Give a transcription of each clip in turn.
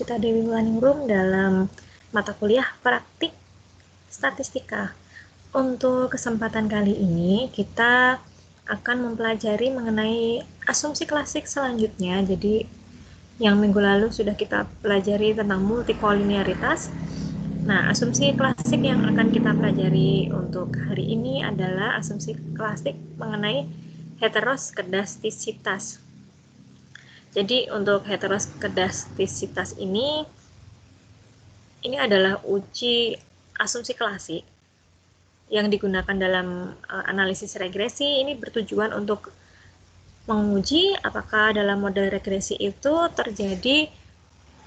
kita di Learning Room dalam mata kuliah praktik statistika. Untuk kesempatan kali ini kita akan mempelajari mengenai asumsi klasik selanjutnya. Jadi yang minggu lalu sudah kita pelajari tentang multikolinearitas. Nah, asumsi klasik yang akan kita pelajari untuk hari ini adalah asumsi klasik mengenai heteroskedastisitas. Jadi untuk heteroskedastisitas ini adalah uji asumsi klasik yang digunakan dalam analisis regresi. Ini bertujuan untuk menguji apakah dalam model regresi itu terjadi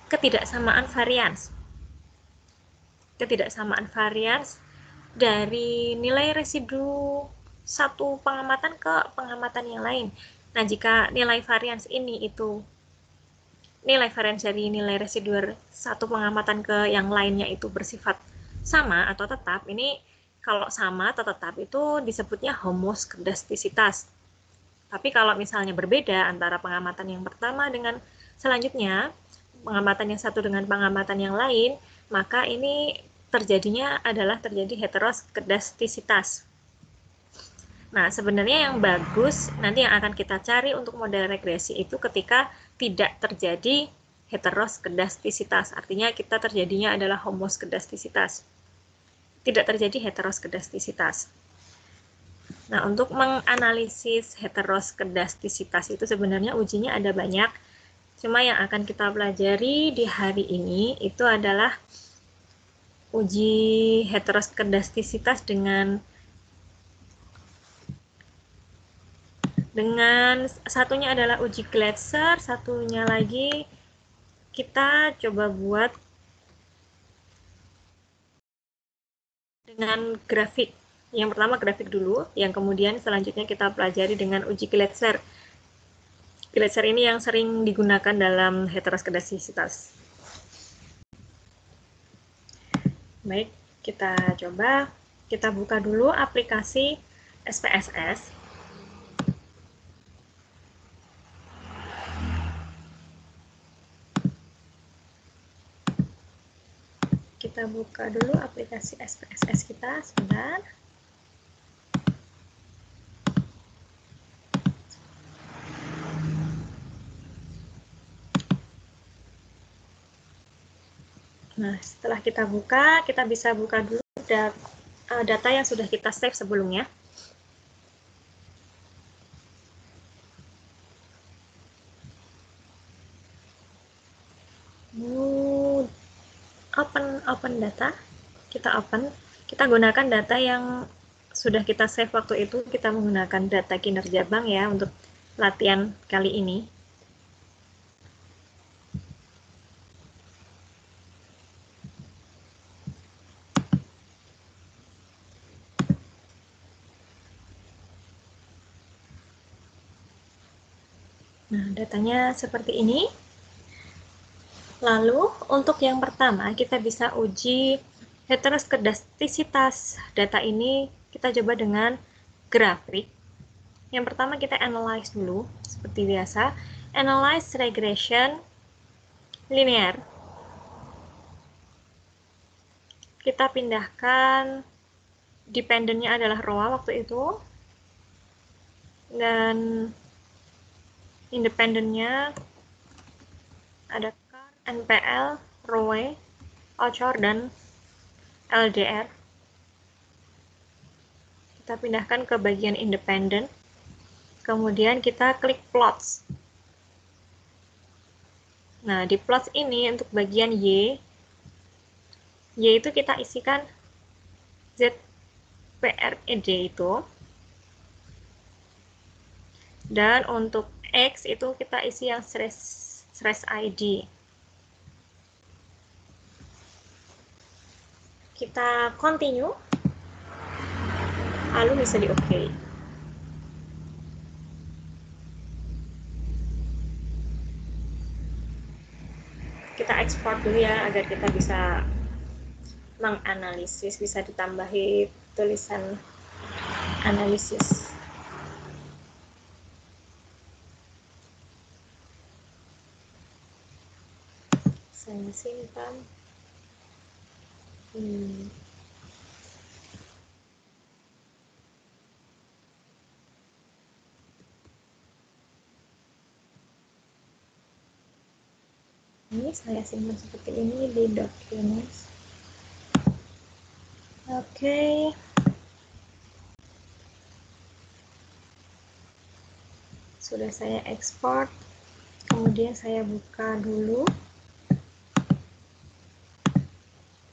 ketidaksamaan varians. Ketidaksamaan varians dari nilai residu satu pengamatan ke pengamatan yang lain. Nah, jika nilai varians ini itu nilai varians dari nilai residu satu pengamatan ke yang lainnya itu bersifat sama atau tetap, ini kalau sama atau tetap itu disebutnya homoskedastisitas. Tapi kalau misalnya berbeda antara pengamatan yang pertama dengan selanjutnya, pengamatan yang satu dengan pengamatan yang lain, maka ini terjadinya adalah terjadi heteroskedastisitas. Nah, sebenarnya yang bagus nanti yang akan kita cari untuk model regresi itu ketika tidak terjadi heteroskedastisitas. Artinya kita terjadinya adalah homoskedastisitas. Tidak terjadi heteroskedastisitas. Nah, untuk menganalisis heteroskedastisitas itu sebenarnya ujinya ada banyak. Cuma yang akan kita pelajari di hari ini itu adalah uji heteroskedastisitas dengan satunya adalah uji Glatzer, satunya lagi kita coba buat dengan grafik. Yang pertama grafik dulu, yang kemudian selanjutnya kita pelajari dengan uji Glatzer. Glatzer ini yang sering digunakan dalam heteroskedastisitas. Baik, kita coba. Kita buka dulu aplikasi SPSS. Kita buka dulu aplikasi SPSS kita, sebentar. Nah, setelah kita buka, kita bisa buka dulu data yang sudah kita save sebelumnya. Open data, kita open, kita gunakan data yang sudah kita save waktu itu. Kita menggunakan data kinerja bank ya untuk latihan kali ini. Nah, datanya seperti ini. Lalu, untuk yang pertama, kita bisa uji heteroskedastisitas. Data ini kita coba dengan grafik. Yang pertama kita analyze dulu, seperti biasa. Analyze regression linear. Kita pindahkan, dependennya adalah row waktu itu. Dan independennya ada car, NPL, row, Ochor, dan LDR. Kita pindahkan ke bagian independen. Kemudian kita klik plots. Nah, di plots ini untuk bagian Y itu kita isikan ZPRED itu. Dan untuk X itu kita isi yang stress ID. Kita continue. Lalu bisa di OK. Kita ekspor dulu ya agar kita bisa menganalisis, bisa ditambahi tulisan analisis. Saya simpan. Ini saya simpan seperti ini di Documents. Oke. Sudah saya ekspor. Kemudian saya buka dulu.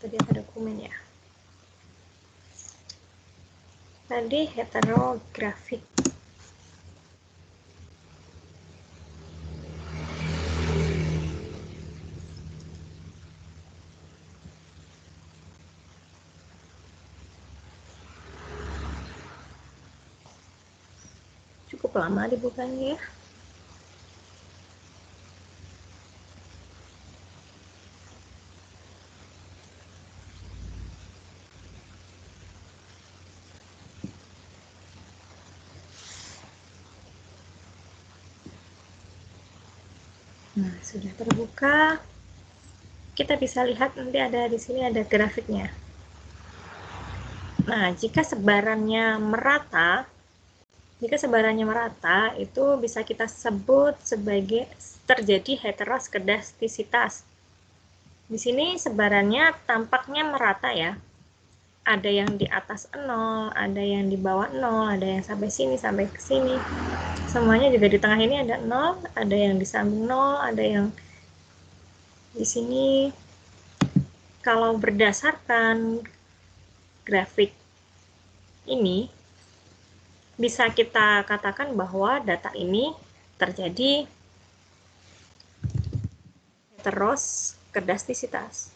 Tadi ada dokumen ya. Tadi heterographic. Cukup lama dibukanya ya. Nah, sudah terbuka. Kita bisa lihat nanti ada di sini ada grafiknya. Nah, jika sebarannya merata, itu bisa kita sebut sebagai terjadi heteroskedastisitas. Di sini sebarannya tampaknya merata ya. Ada yang di atas 0, ada yang di bawah 0, ada yang sampai sini, sampai ke sini. Semuanya juga di tengah ini ada 0, ada yang di samping 0, ada yang di sini. Kalau berdasarkan grafik ini, bisa kita katakan bahwa data ini terjadi heteroskedastisitas.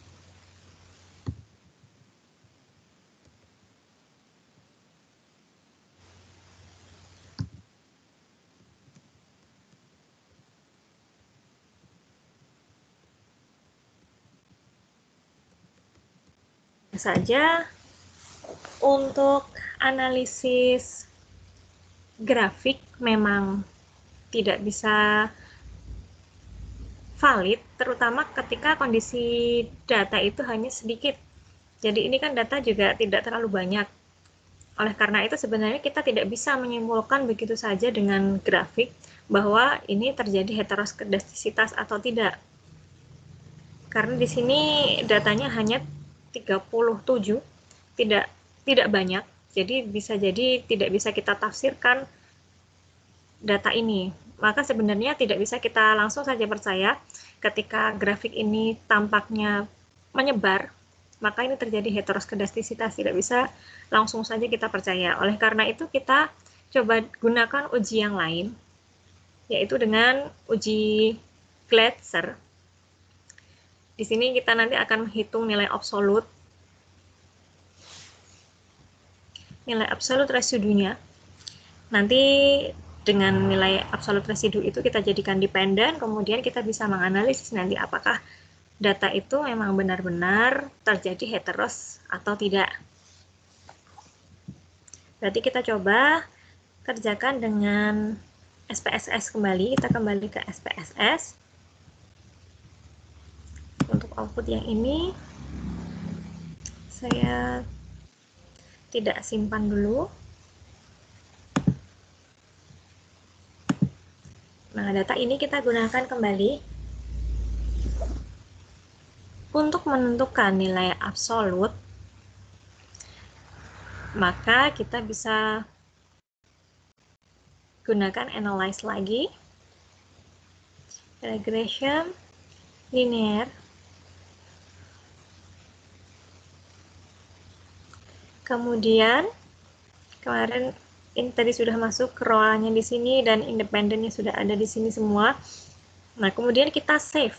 Saja untuk analisis grafik memang tidak bisa valid, terutama ketika kondisi data itu hanya sedikit. Jadi ini kan data juga tidak terlalu banyak. Oleh karena itu sebenarnya kita tidak bisa menyimpulkan begitu saja dengan grafik bahwa ini terjadi heteroskedastisitas atau tidak. Karena di sini datanya hanya 37, tidak banyak. Jadi bisa jadi tidak bisa kita tafsirkan data ini. Maka sebenarnya tidak bisa kita langsung saja percaya ketika grafik ini tampaknya menyebar, maka ini terjadi heteroskedastisitas. Tidak bisa langsung saja kita percaya. Oleh karena itu kita coba gunakan uji yang lain, yaitu dengan uji Glatzer. Di sini kita nanti akan menghitung nilai absolut residunya. Nanti dengan nilai absolut residu itu kita jadikan dependen, kemudian kita bisa menganalisis nanti apakah data itu memang benar-benar terjadi heteros atau tidak. Berarti kita coba kerjakan dengan SPSS kembali. Kita kembali ke SPSS. Untuk output yang ini, saya tidak simpan dulu. Nah, data ini kita gunakan kembali untuk menentukan nilai absolut. Maka kita bisa gunakan analyze lagi, regression, linear. Kemudian kemarin ini tadi sudah masuk row-nya di sini dan independennya sudah ada di sini semua. Nah, kemudian kita save.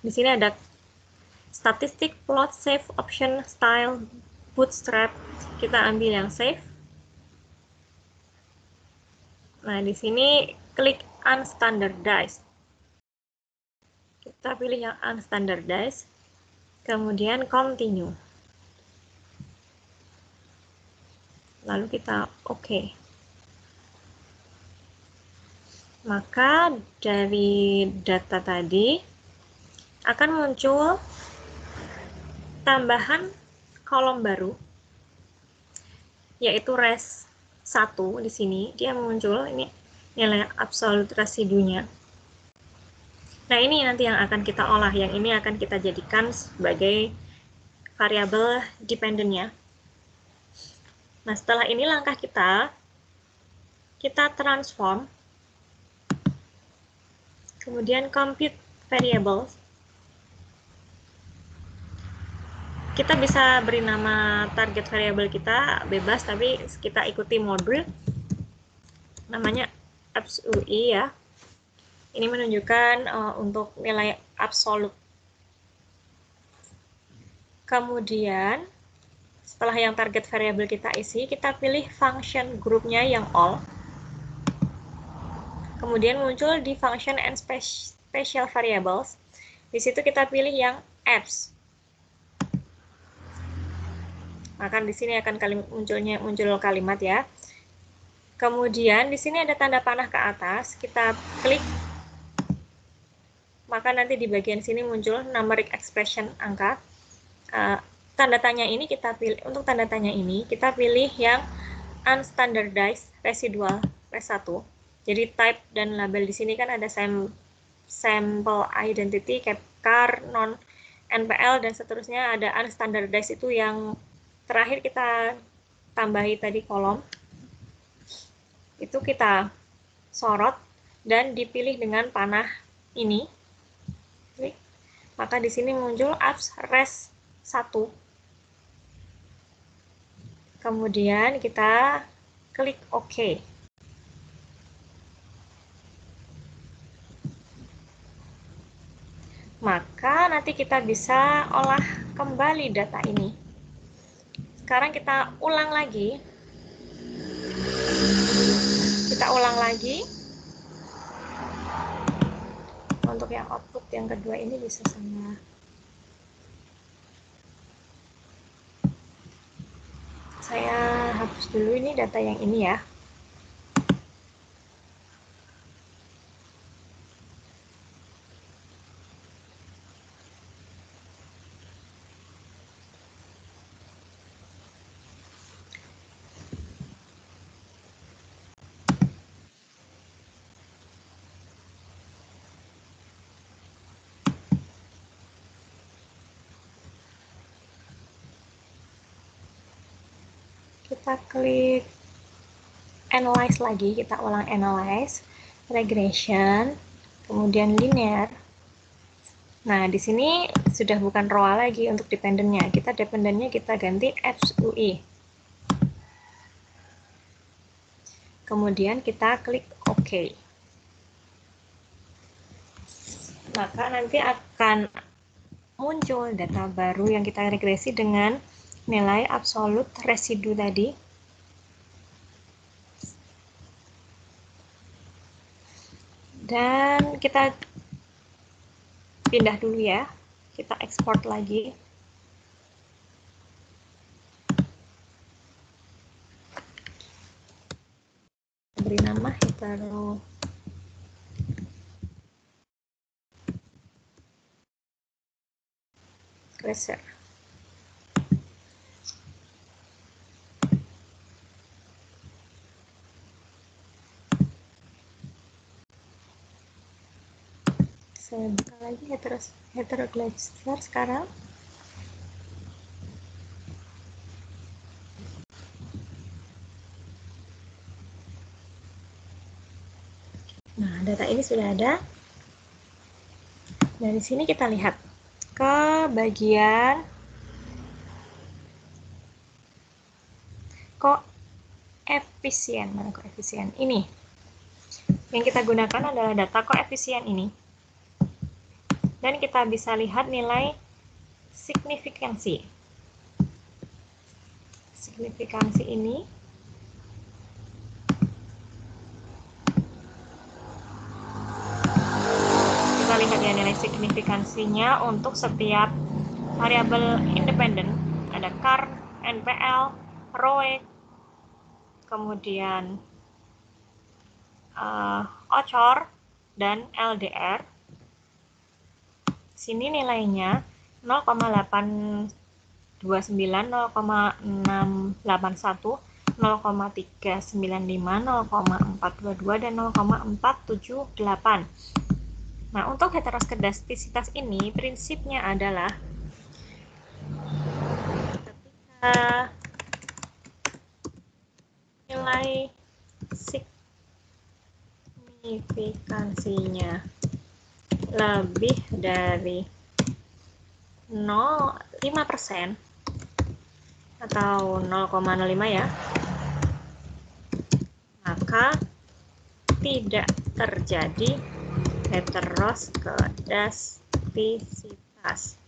Di sini ada statistik, plot, save, option, style, bootstrap. Kita ambil yang save. Nah, di sini klik unstandardized. Kita pilih yang unstandardized. Kemudian continue. Lalu kita OK. Maka dari data tadi akan muncul tambahan kolom baru, yaitu res 1 di sini. Dia muncul ini nilai absolute residunya. Nah, ini nanti yang akan kita olah, yang ini akan kita jadikan sebagai variabel dependennya. Nah, setelah ini langkah kita transform, kemudian compute variables. Kita bisa beri nama target variabel kita bebas, tapi kita ikuti modul namanya AppsUI ya. Ini menunjukkan untuk nilai absolut. Kemudian setelah yang target variabel kita isi, kita pilih function grupnya yang all. Kemudian muncul di function and special variables. Di situ kita pilih yang apps. Maka di sini akan muncul kalimat ya. Kemudian di sini ada tanda panah ke atas, kita klik. Maka nanti di bagian sini muncul numeric expression angka. Tanda tanya ini kita pilih, untuk tanda tanya ini kita pilih yang unstandardized residual res 1. Jadi type dan label di sini kan ada sample identity, char, non, NPL dan seterusnya. Ada unstandardized itu yang terakhir kita tambahi tadi kolom. Itu kita sorot dan dipilih dengan panah ini. Klik. Maka di sini muncul apps res 1. Kemudian kita klik OK. Maka nanti kita bisa olah kembali data ini. Sekarang kita ulang lagi. Untuk yang output yang kedua ini bisa sama. Saya hapus dulu ini data yang ini ya. Kita klik analyze lagi, kita ulang analyze, regression, kemudian linear. Nah, di sini sudah bukan row lagi untuk dependennya. Dependennya kita ganti AppsUI. Kemudian kita klik OK. Maka nanti akan muncul data baru yang kita regresi dengan nilai absolute residu tadi. Dan kita pindah dulu ya. Kita ekspor lagi. Beri nama hetero Glaser. Saya buka lagi hetero Glaser sekarang. Nah, data ini sudah ada. Dari sini kita lihat ke bagian koefisien. Mana koefisien? Ini. Yang kita gunakan adalah data koefisien ini. Dan kita bisa lihat nilai signifikansi. Signifikansi ini kita lihat ya nilai signifikansinya untuk setiap variabel independen. Ada char, NPL, ROE, kemudian OCHOR dan LDR. Sini nilainya 0,829, 0,681, 0,395, 0,422, dan 0,478. Nah, untuk heteroskedastisitas ini prinsipnya adalah ketika nilai signifikansinya lebih dari 0,5% atau 0,05 ya, maka tidak terjadi heteroskedastisitas.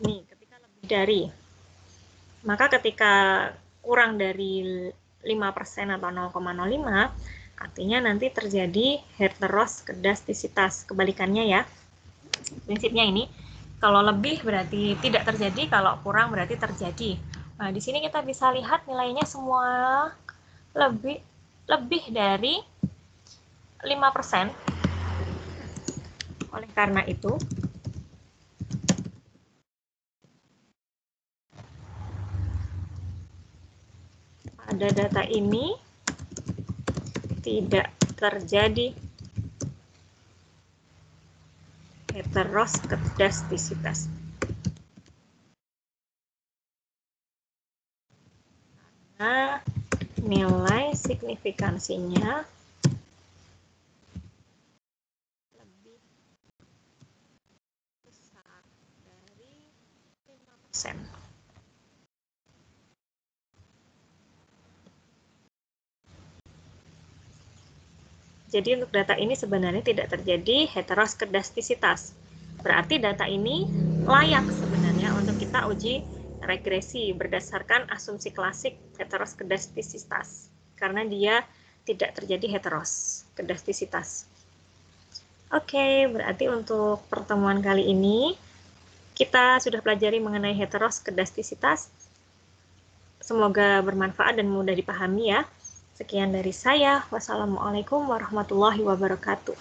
Nih, ketika lebih dari, maka ketika kurang dari 5% atau 0,05, artinya nanti terjadi heteroskedastisitas. Kebalikannya ya, prinsipnya ini, kalau lebih berarti tidak terjadi, kalau kurang berarti terjadi. Nah, di sini kita bisa lihat nilainya semua lebih dari 5%. Oleh karena itu, pada data ini tidak terjadi heteroskedastisitas. Nah, nilai signifikansinya lebih besar dari 5%. Jadi untuk data ini sebenarnya tidak terjadi heteroskedastisitas. Berarti data ini layak sebenarnya untuk kita uji regresi berdasarkan asumsi klasik heteroskedastisitas. Karena dia tidak terjadi heteroskedastisitas. Oke, berarti untuk pertemuan kali ini kita sudah pelajari mengenai heteroskedastisitas. Semoga bermanfaat dan mudah dipahami ya. Sekian dari saya. Wassalamualaikum warahmatullahi wabarakatuh.